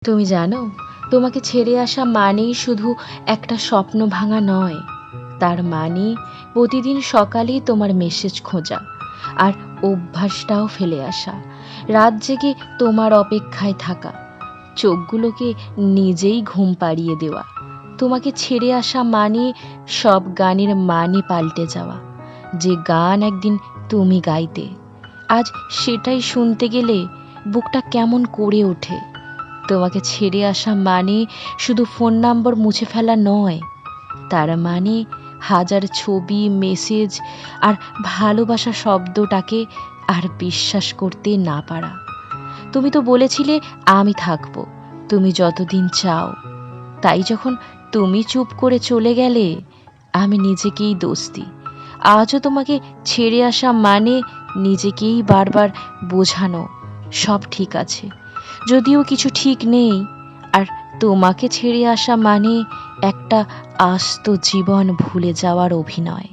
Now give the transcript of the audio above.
তুমি জানো, তোমাকে ছেড়ে আসা মানেই শুধু একটা স্বপ্ন ভাঙা নয়, তার মানে প্রতিদিন সকালেই তোমার মেসেজ খোঁজা, আর অভ্যাসটাও ফেলে আসা, রাত জেগে তোমার অপেক্ষায় থাকা, চোখগুলোকে নিজেই ঘুম পাড়িয়ে দেওয়া। তোমাকে ছেড়ে আসা মানে সব গানের মানে পাল্টে যাওয়া। যে গান একদিন তুমি গাইতে, আজ সেটাই শুনতে গেলে বুকটা কেমন করে ওঠে। তোমাকে ছেড়ে আসা মানে শুধু ফোন নাম্বার মুছে ফেলা নয়, তার মানে হাজার ছবি, মেসেজ আর ভালোবাসা শব্দটাকে আর বিশ্বাস করতে না পারা। তুমি তো বলেছিলে আমি থাকবো, তুমি যতদিন চাও। তাই যখন তুমি চুপ করে চলে গেলে, আমি নিজেকেই দোষ দিই। আজও তোমাকে ছেড়ে আসা মানে নিজেকেই বারবার বোঝানো সব ঠিক আছে, যদিও কিছু ঠিক নেই। আর তোমাকে ছেড়ে আসা মানে একটা আস্ত জীবন ভুলে যাওয়ার অভিনয়।